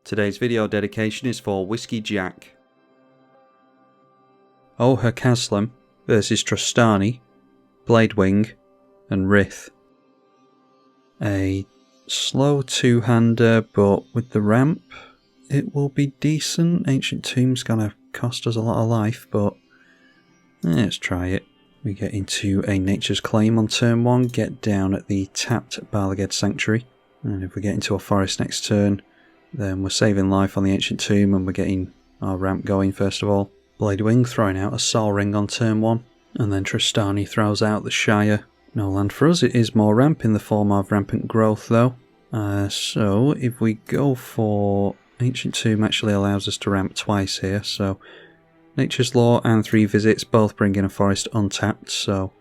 Today's video dedication is for Whiskey Jack. Ojer Kaslem versus Trostani, Bladewing and Rith. A slow two-hander, but with the ramp it will be decent. Ancient Tomb's gonna cost us a lot of life, but let's try it. We get into a Nature's Claim on turn 1, get down at the tapped Bladewing Sanctuary, and if we get into a forest next turn, then we're saving life on the Ancient Tomb and we're getting our ramp going first of all. Bladewing throwing out a Sol Ring on turn 1, and then Trostani throws out the Shire. No land for us, it is more ramp in the form of Rampant Growth though. So if we go for Ancient Tomb, actually allows us to ramp twice here, so Nature's Law and 3 visits both bring in a forest untapped, so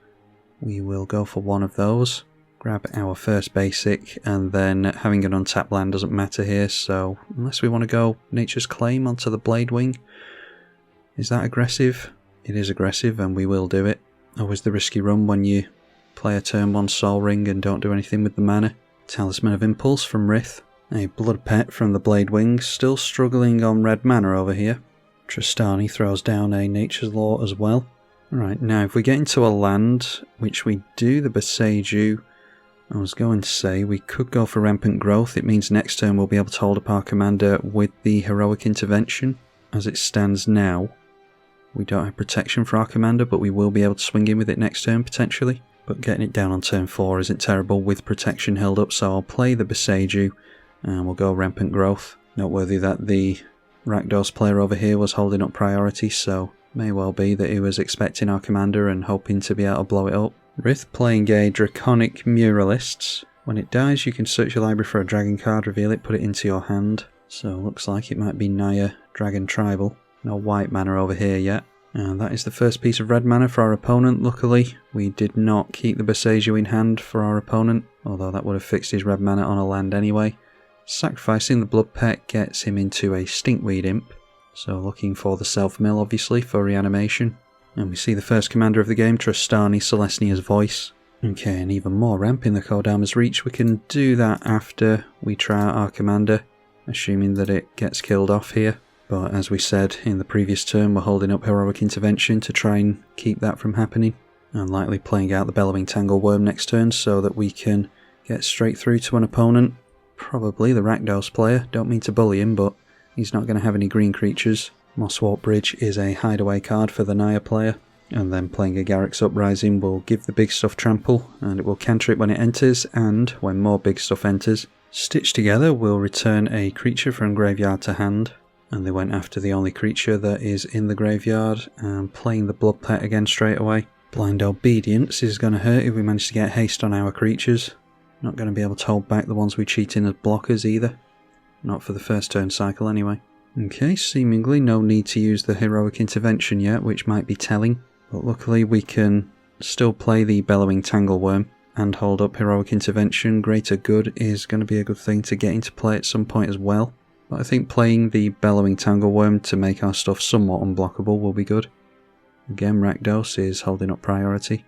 we will go for one of those. Grab our first basic, and then having an untapped land doesn't matter here, so unless we want to go Nature's Claim onto the Bladewing. Is that aggressive? It is aggressive, and we will do it. Always the risky run when you play a turn 1 Sol Ring and don't do anything with the mana. Talisman of Impulse from Rith. A Blood Pet from the Bladewing, still struggling on red mana over here. Trostani throws down a Nature's Law as well. Alright, now if we get into a land, which we do, the Boseiju, I was going to say we could go for Rampant Growth. It means next turn we'll be able to hold up our commander with the Heroic Intervention. As it stands now, we don't have protection for our commander, but we will be able to swing in with it next turn potentially. But getting it down on turn 4 isn't terrible with protection held up, so I'll play the Boseiju and we'll go Rampant Growth. Noteworthy that the Rakdos player over here was holding up priority, so may well be that he was expecting our commander and hoping to be able to blow it up. Rith playing a Draconic Muralists. When it dies you can search your library for a dragon card, reveal it, put it into your hand. So looks like it might be Naya Dragon Tribal. No white mana over here yet. And that is the first piece of red mana for our opponent. Luckily we did not keep the Boseiju in hand for our opponent, although that would have fixed his red mana on a land anyway. Sacrificing the Blood Pet gets him into a Stinkweed Imp, so looking for the self-mill obviously for reanimation. And we see the first commander of the game, Trostani, Selesnia's Voice. Okay, and even more ramp in the Kodama's Reach. We can do that after we try out our commander, assuming that it gets killed off here. But as we said in the previous turn, we're holding up Heroic Intervention to try and keep that from happening. And likely playing out the Bellowing Tangleworm next turn so that we can get straight through to an opponent. Probably the Rakdos player, don't mean to bully him, but he's not going to have any green creatures. Mosswort Bridge is a hideaway card for the Naya player, and then playing a Garruk's Uprising will give the big stuff trample, and it will counter it when it enters, and when more big stuff enters. Stitched Together will return a creature from graveyard to hand, and they went after the only creature that is in the graveyard, and playing the Blood Pet again straight away. Blind Obedience is going to hurt if we manage to get haste on our creatures. Not going to be able to hold back the ones we cheat in as blockers either. Not for the first turn cycle anyway. Okay, seemingly no need to use the Heroic Intervention yet, which might be telling. But luckily we can still play the Bellowing Tangleworm and hold up Heroic Intervention. Greater Good is going to be a good thing to get into play at some point as well. But I think playing the Bellowing Tangleworm to make our stuff somewhat unblockable will be good. Again, Rakdos is holding up priority.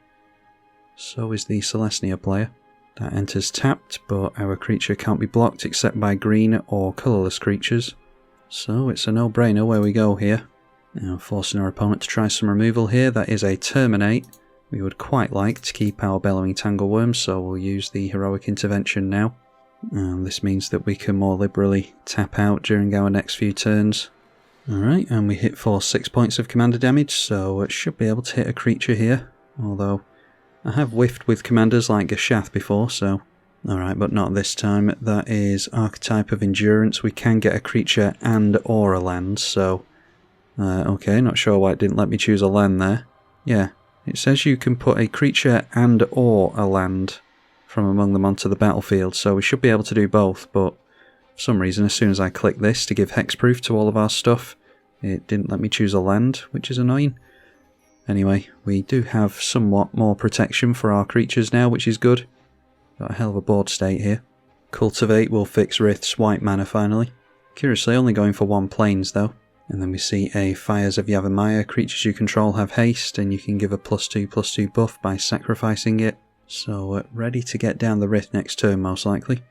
So is the Selesnia player. That enters tapped, but our creature can't be blocked except by green or colourless creatures. So it's a no-brainer where we go here. Now forcing our opponent to try some removal here. That is a Terminate. We would quite like to keep our Bellowing Tangleworm, so we'll use the Heroic Intervention now. And this means that we can more liberally tap out during our next few turns. Alright, and we hit for 6 points of commander damage, so it should be able to hit a creature here. Although I have whiffed with commanders like Gashath before, so alright, but not this time. That is Archetype of Endurance. We can get a creature and or a land, so okay, not sure why it didn't let me choose a land there. Yeah, it says you can put a creature and or a land from among them onto the battlefield, so we should be able to do both, but for some reason as soon as I click this to give hexproof to all of our stuff, it didn't let me choose a land, which is annoying. Anyway, we do have somewhat more protection for our creatures now, which is good. Got a hell of a board state here. Cultivate will fix Rith's white mana finally. Curiously only going for 1 plains though. And then we see a Fires of Yavimaya. Creatures you control have haste, and you can give a +2/+2 buff by sacrificing it. So ready to get down the Rith next turn most likely.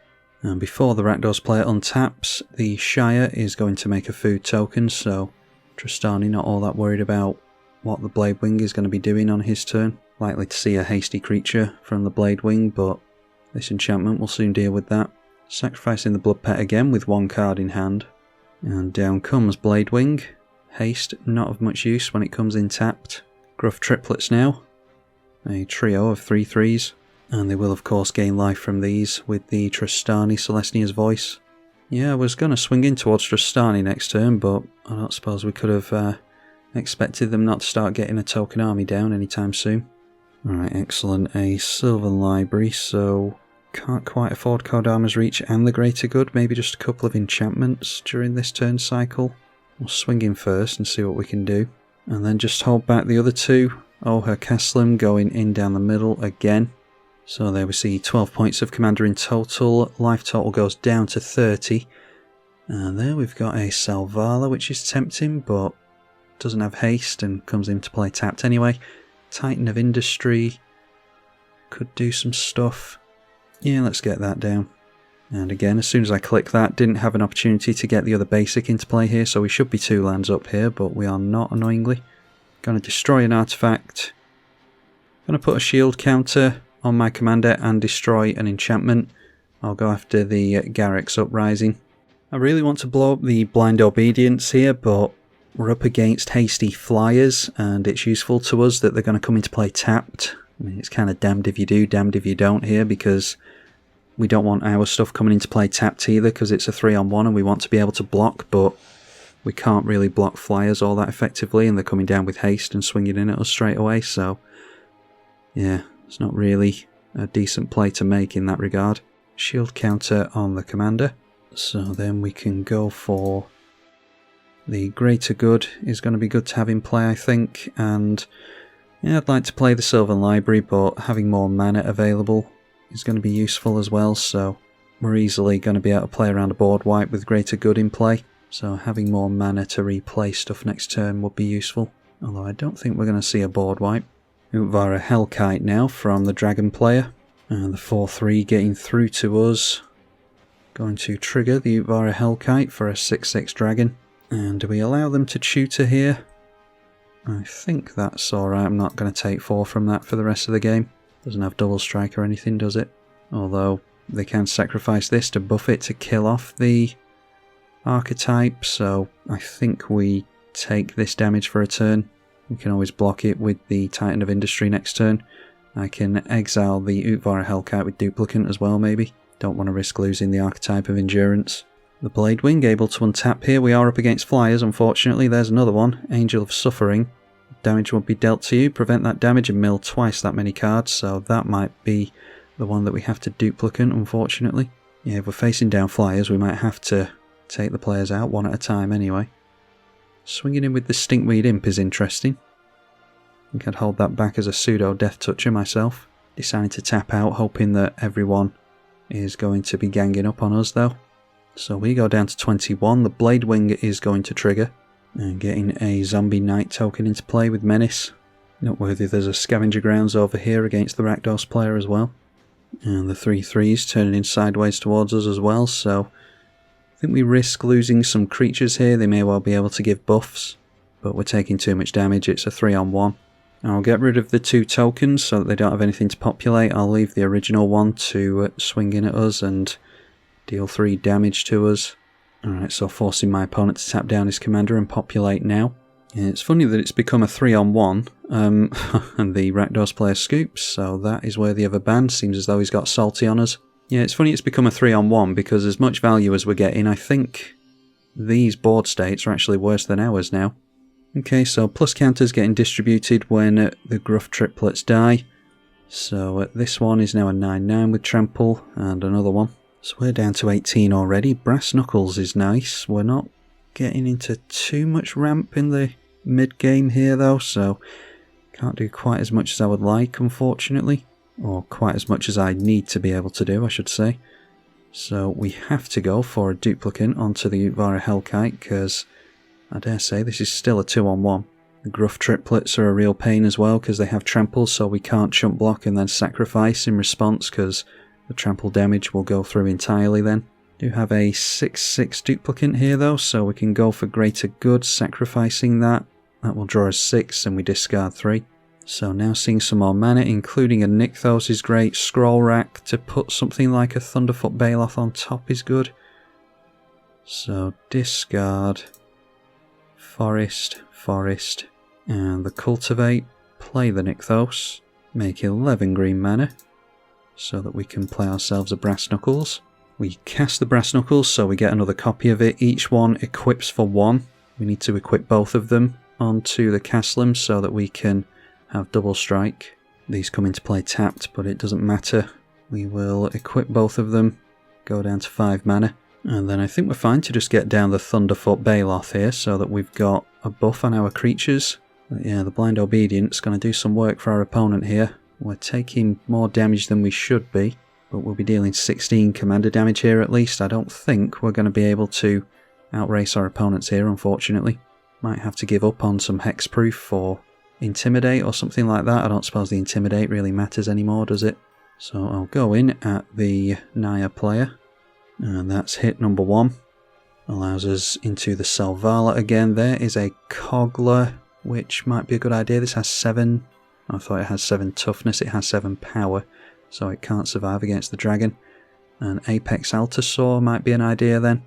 And before the Rakdos player untaps, the Shire is going to make a food token, so Trostani not all that worried about what the Bladewing is going to be doing on his turn. Likely to see a hasty creature from the Bladewing, but this enchantment will soon deal with that. Sacrificing the Blood Pet again with one card in hand. And down comes Bladewing. Haste, not of much use when it comes in tapped. Gruff Triplets now. A trio of 3/3s. And they will of course gain life from these with the Trostani Celestia's Voice. Yeah, I was going to swing in towards Trostani next turn, but I don't suppose we could have expected them not to start getting a token army down anytime soon. Alright, excellent. A Sylvan Library, so can't quite afford Kodama's Reach and the Greater Good. Maybe just a couple of enchantments during this turn cycle. We'll swing in first and see what we can do. And then just hold back the other two. Ojer Kaslem going in down the middle again. So there we see 12 points of Commander in total. Life total goes down to 30. And there we've got a Selvala, which is tempting, but doesn't have haste and comes into play tapped anyway. Titan of Industry could do some stuff. Yeah, let's get that down. And again, as soon as I click that, didn't have an opportunity to get the other basic into play here, so we should be 2 lands up here, but we are not, annoyingly. Going to destroy an artifact. Going to put a shield counter on my commander and destroy an enchantment. I'll go after the Garruk's Uprising. I really want to blow up the Blind Obedience here, but we're up against hasty flyers, and it's useful to us that they're going to come into play tapped. I mean, it's kind of damned if you do, damned if you don't here, because we don't want our stuff coming into play tapped either, because it's a 3-on-1 and we want to be able to block, but we can't really block flyers all that effectively, and they're coming down with haste and swinging in at us straight away, so yeah, it's not really a decent play to make in that regard. Shield counter on the commander, so then we can go for the Greater Good is going to be good to have in play, I think, and yeah, I'd like to play the Sylvan Library, but having more mana available is going to be useful as well, so we're easily going to be able to play around a board wipe with Greater Good in play, so having more mana to replay stuff next turn would be useful, although I don't think we're going to see a board wipe. Utvara Hellkite now from the Dragon player, and the 4/3 getting through to us. Going to trigger the Utvara Hellkite for a 6/6 dragon, and do we allow them to tutor here? I think that's alright. I'm not going to take 4 from that for the rest of the game. Doesn't have double strike or anything, does it? Although they can sacrifice this to buff it to kill off the archetype, so I think we take this damage for a turn. We can always block it with the Titan of Industry next turn. I can exile the Utvara Hellkite with Duplicant as well, maybe. Don't want to risk losing the archetype of Endurance. The Bladewing able to untap here. We are up against flyers, unfortunately. There's another one. Angel of Suffering. Damage won't be dealt to you. Prevent that damage and mill twice that many cards, so that might be the one that we have to Duplicant, unfortunately. Yeah, if we're facing down flyers, we might have to take the players out one at a time anyway. Swinging in with the Stinkweed Imp is interesting. I think I'd hold that back as a pseudo Death Toucher myself. Deciding to tap out, hoping that everyone is going to be ganging up on us though. So we go down to 21. The Bladewing is going to trigger, and getting a Zombie Knight token into play with Menace. Noteworthy there's a Scavenger Grounds over here against the Rakdos player as well. And the 3/3s turning in sideways towards us as well, so I think we risk losing some creatures here. They may well be able to give buffs, but we're taking too much damage. It's a 3-on-1. I'll get rid of the 2 tokens so that they don't have anything to populate. I'll leave the original one to swing in at us and deal 3 damage to us. Alright, so forcing my opponent to tap down his commander and populate now. Yeah, it's funny that it's become a 3-on-1 and the Rakdos player scoops, so that is worthy of a ban. Seems as though he's got salty on us. Yeah, it's funny it's become a 3-on-1 because as much value as we're getting, I think these board states are actually worse than ours now. Okay, so plus counters getting distributed when the Gruff Triplets die. So this one is now a 9/9 with Trample, and another one. So we're down to 18 already. Brass Knuckles is nice. We're not getting into too much ramp in the mid-game here though, so can't do quite as much as I would like, unfortunately. Or quite as much as I need to be able to do, I should say. So we have to go for a Duplicant onto the Utvara Hellkite, because I dare say this is still a 2-on-1. The Gruff Triplets are a real pain as well, because they have Trample, so we can't chump block and then sacrifice in response, because The trample damage will go through entirely then. Do have a 6/6 duplicate here though, so we can go for greater good, sacrificing that. That will draw us 6 and we discard 3. So now seeing some more mana, including a Nykthos is great. Scroll Rack to put something like a Thunderfoot Baloth on top is good. So discard, Forest, Forest, and the Cultivate. Play the Nykthos, make 11 green mana, so that we can play ourselves a Brass Knuckles. We cast the Brass Knuckles, so we get another copy of it. Each one equips for 1. We need to equip both of them onto the Kaslem so that we can have double strike. These come into play tapped, but it doesn't matter. We will equip both of them, go down to 5 mana, and then I think we're fine to just get down the Thunderfoot Baloth here so that we've got a buff on our creatures. But yeah, the Blind Obedience is going to do some work for our opponent here. We're taking more damage than we should be, but we'll be dealing 16 commander damage here at least. I don't think we're going to be able to outrace our opponents here, unfortunately. Might have to give up on some hexproof or Intimidate or something like that. I don't suppose the Intimidate really matters anymore, does it? So I'll go in at the Naya player, and that's hit number 1. Allows us into the Selvala again. There is a Kogler, which might be a good idea. This has 7, I thought it has 7 toughness, it has 7 power, so it can't survive against the dragon. An Apex Altasaur might be an idea then,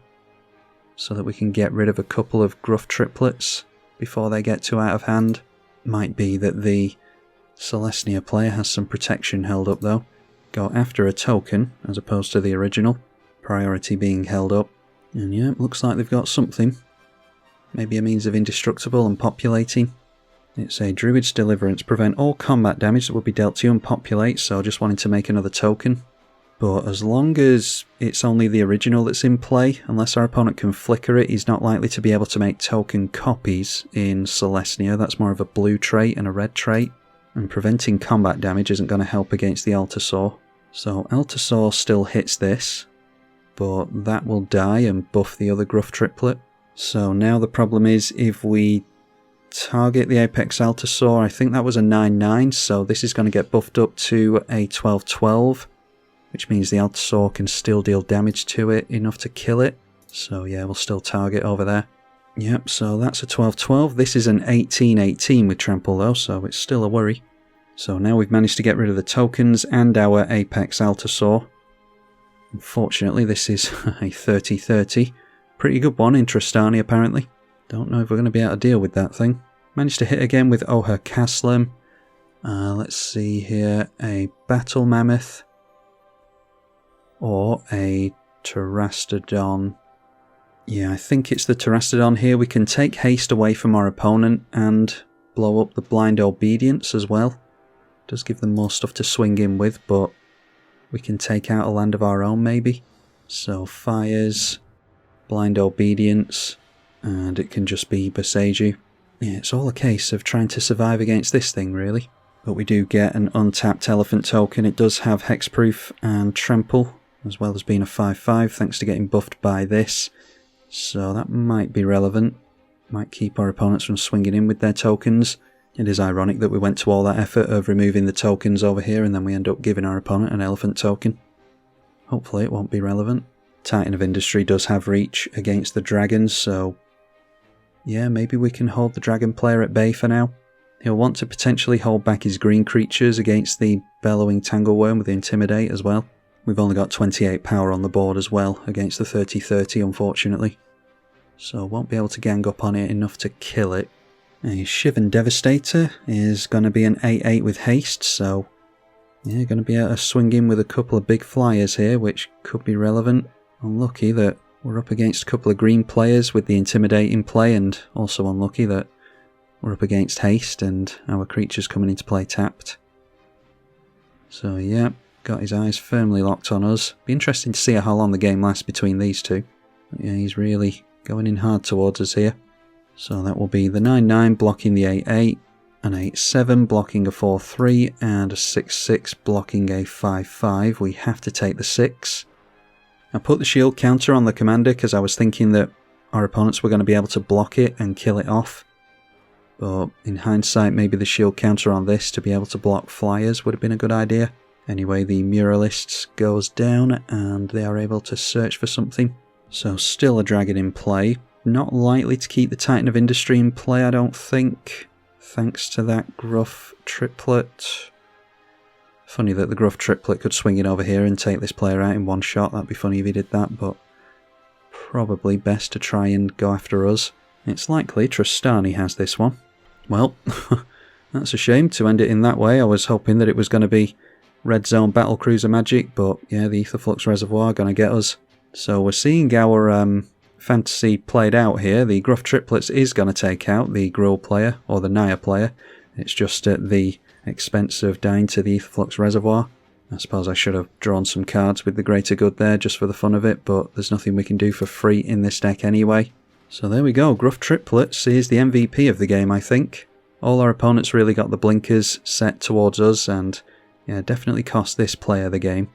so that we can get rid of a couple of Gruff triplets before they get too out of hand. Might be that the Celestia player has some protection held up though. Go after a token as opposed to the original. Priority being held up. And yeah, looks like they've got something. Maybe a means of indestructible and populating. It's a Druid's Deliverance. Prevent all combat damage that will be dealt to you and populate, so just wanting to make another token. But as long as it's only the original that's in play, unless our opponent can flicker it, he's not likely to be able to make token copies in Celestia. That's more of a blue trait and a red trait. And preventing combat damage isn't going to help against the Altasaur. So Altasaur still hits this, but that will die and buff the other Gruff triplet. So now the problem is if we target the Apex Altasaur, I think that was a 9/9, so this is going to get buffed up to a 12/12. Which means the Altasaur can still deal damage to it, enough to kill it. So yeah, we'll still target over there. Yep, so that's a 12/12. This is an 18/18 with trample though, so it's still a worry. So now we've managed to get rid of the tokens and our Apex Altasaur. Unfortunately, this is a 30/30. Pretty good one in Trostani apparently. Don't know if we're going to be able to deal with that thing. Managed to hit again with Ojer Kaslem. Let's see here, a Battle Mammoth. Or a Terastodon. Yeah, I think it's the Terastodon here. We can take haste away from our opponent and blow up the Blind Obedience as well. Does give them more stuff to swing in with, but we can take out a land of our own maybe. So fires, Blind Obedience, and it can just be Boseiju. Yeah, it's all a case of trying to survive against this thing really. But we do get an untapped elephant token. It does have hexproof and trample, as well as being a 5/5 thanks to getting buffed by this. So that might be relevant. Might keep our opponents from swinging in with their tokens. It is ironic that we went to all that effort of removing the tokens over here and then we end up giving our opponent an elephant token. Hopefully it won't be relevant. Titan of Industry does have reach against the dragons, so yeah, maybe we can hold the dragon player at bay for now. He'll want to potentially hold back his green creatures against the Bellowing Tangleworm with Intimidate as well. We've only got 28 power on the board as well against the 30/30 unfortunately. So won't be able to gang up on it enough to kill it. A Shivan Devastator is going to be an 8/8 with haste, so yeah, going to be able to swing in with a couple of big flyers here, which could be relevant. Unlucky that we're up against a couple of green players with the Intimidate in play, and also unlucky that we're up against haste and our creatures coming into play tapped. So yeah, got his eyes firmly locked on us. Be interesting to see how long the game lasts between these two. But yeah, he's really going in hard towards us here. So that will be the 9/9 blocking the 8/8, an 8/7 blocking a 4/3, and a 6/6 blocking a 5/5. We have to take the 6. I put the shield counter on the commander because I was thinking that our opponents were going to be able to block it and kill it off. But in hindsight, maybe the shield counter on this to be able to block flyers would have been a good idea. Anyway, the Muralists goes down and they are able to search for something. So still a dragon in play. Not likely to keep the Titan of Industry in play, I don't think, thanks to that Gruff Triplet. Funny that the Gruff Triplet could swing in over here and take this player out in one shot. That'd be funny if he did that, but probably best to try and go after us. It's likely Trostani has this one. Well, that's a shame to end it in that way. I was hoping that it was going to be Red Zone Battlecruiser magic, but yeah, the Aetherflux Reservoir going to get us. So we're seeing our fantasy played out here. The Gruff Triplets is going to take out the Gruul player, or the Naya player. It's just at the expense of dying to the Aetherflux Reservoir. I suppose I should have drawn some cards with the Greater Good there just for the fun of it, but there's nothing we can do for free in this deck anyway. So there we go, Gruff Triplets is the MVP of the game, I think. All our opponents really got the blinkers set towards us, and yeah, definitely cost this player the game.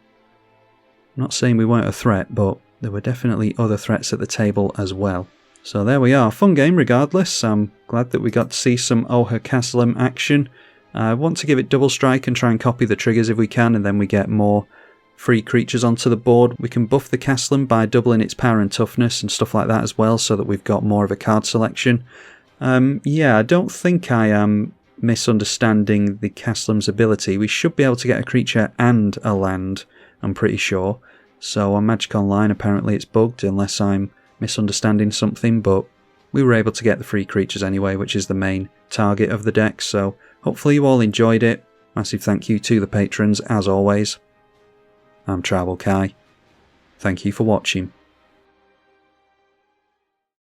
I'm not saying we weren't a threat, but there were definitely other threats at the table as well. So there we are, fun game regardless. I'm glad that we got to see some Ojer Kaslem action. I want to give it double strike and try and copy the triggers if we can, and then we get more free creatures onto the board. We can buff the Kaslem by doubling its power and toughness and stuff like that as well, so that we've got more of a card selection. Yeah, I don't think I am misunderstanding the Kaslem's ability. We should be able to get a creature and a land, I'm pretty sure. So on Magic Online apparently it's bugged unless I'm misunderstanding something, but we were able to get the free creatures anyway, which is the main target of the deck. So hopefully you all enjoyed it. Massive thank you to the patrons as always. I'm tribalkai. Thank you for watching.